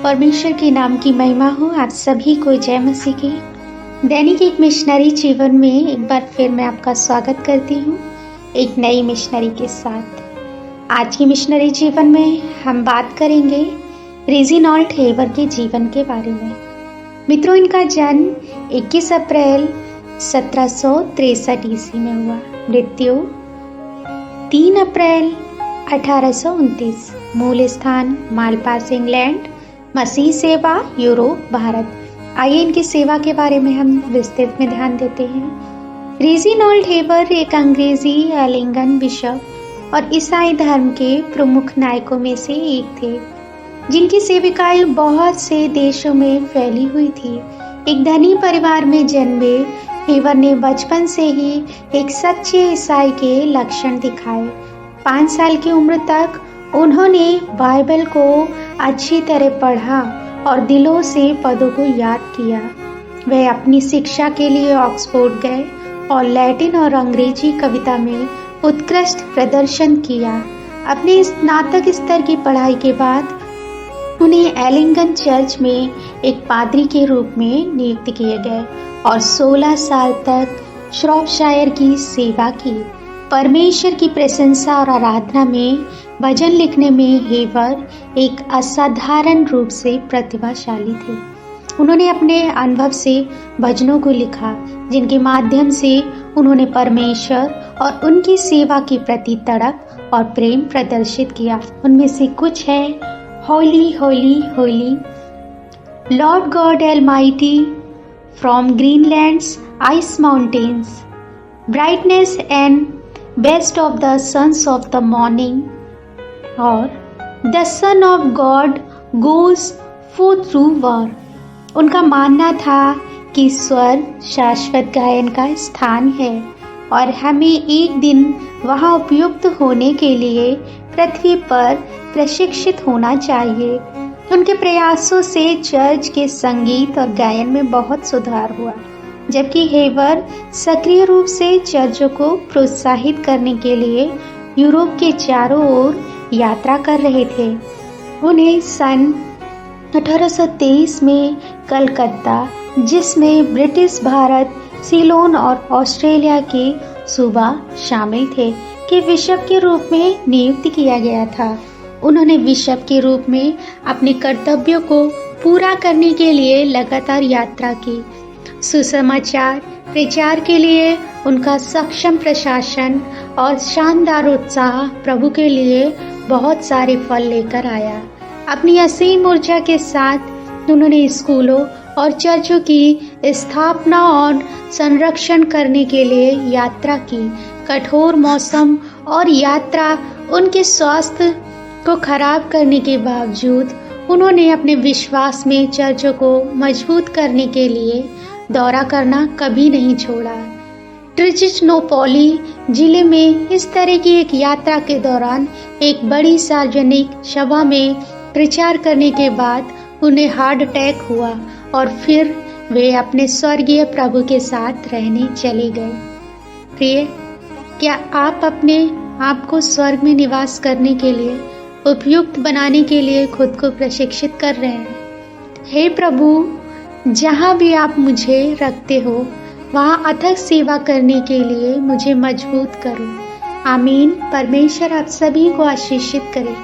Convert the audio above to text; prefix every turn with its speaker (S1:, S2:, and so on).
S1: परमेश्वर के नाम की महिमा हो। आप सभी को जय मसीह की। दैनिक एक मिशनरी जीवन में एक बार फिर मैं आपका स्वागत करती हूँ एक नई मिशनरी के साथ। आज की मिशनरी जीवन में हम बात करेंगे रेजिनॉल्ड हेबर के जीवन के बारे में। मित्रों, इनका जन्म 21 अप्रैल 1763 ईस्वी में हुआ। मृत्यु 3 अप्रैल 1829। मूल स्थान मालपास इंग्लैंड। मसीह सेवा यूरोप भारत। आइए इनकी सेवा के बारे में हम विस्तृत में ध्यान देते हैं। रेजिनॉल्ड हेबर एक अंग्रेजी एलिंगन बिशप और ईसाई धर्म के प्रमुख नायकों में से एक थे, जिनकी सेविकाएं बहुत से देशों में फैली हुई थी। एक धनी परिवार में जन्मे हेबर ने बचपन से ही एक सच्चे ईसाई के लक्षण दिखाए। 5 साल की उम्र तक उन्होंने बाइबल को अच्छी तरह पढ़ा और दिलों से पदों को याद किया। वे अपनी शिक्षा के लिए ऑक्सफोर्ड गए और लैटिन और अंग्रेजी कविता में उत्कृष्ट प्रदर्शन किया। अपने स्नातक स्तर की पढ़ाई के बाद उन्हें एलिंगन चर्च में एक पादरी के रूप में नियुक्त किए गए और 16 साल तक श्रॉफशायर की सेवा की। परमेश्वर की प्रशंसा और आराधना में भजन लिखने में हेबर एक असाधारण रूप से प्रतिभाशाली थे। उन्होंने अपने अनुभव से भजनों को लिखा, जिनके माध्यम से उन्होंने परमेश्वर और उनकी सेवा के प्रति तड़प और प्रेम प्रदर्शित किया। उनमें से कुछ है: holy holy holy, Lord God Almighty, from Greenland's ice mountains, brightness and best of the sons of the morning, और the son of God goes forth through war. उनका मानना था कि स्वर शाश्वत गायन का स्थान है और हमें एक दिन वहां उपयुक्त होने के लिए पृथ्वी पर प्रशिक्षित होना चाहिए। उनके प्रयासों से चर्च के संगीत और गायन में बहुत सुधार हुआ, जबकि हेबर सक्रिय रूप से चर्चों को प्रोत्साहित करने के लिए यूरोप के चारों ओर यात्रा कर रहे थे। उन्हें सन 1823 में कलकत्ता, जिसमें ब्रिटिश भारत, सीलोन और ऑस्ट्रेलिया के सूबा शामिल थे, के बिशप के रूप में नियुक्त किया गया था। उन्होंने बिशप के रूप में अपने कर्तव्यों को पूरा करने के लिए लगातार यात्रा की। सुसमाचार प्रचार के लिए उनका सक्षम प्रशासन और शानदार उत्साह प्रभु के लिए बहुत सारे फल लेकर आया। अपनी असीम ऊर्जा के साथ उन्होंने स्कूलों और चर्चों की स्थापना और संरक्षण करने के लिए यात्रा की। कठोर मौसम और यात्रा उनके स्वास्थ्य को खराब करने के बावजूद उन्होंने अपने विश्वास में चर्चों को मजबूत करने के लिए दौरा करना कभी नहीं छोड़ा। ट्रिचिनोपोली जिले में इस तरह की एक यात्रा के दौरान एक बड़ी सार्वजनिक सभा में प्रचार करने के बाद उन्हें हार्ट अटैक हुआ और फिर वे अपने स्वर्गीय प्रभु के साथ रहने चले गए। प्रिय, क्या आप अपने आप को स्वर्ग में निवास करने के लिए उपयुक्त बनाने के लिए खुद को प्रशिक्षित कर रहे हैं? हे प्रभु, जहाँ भी आप मुझे रखते हो वहाँ अथक सेवा करने के लिए मुझे मजबूत करो। आमीन। परमेश्वर आप सभी को आशीषित करे।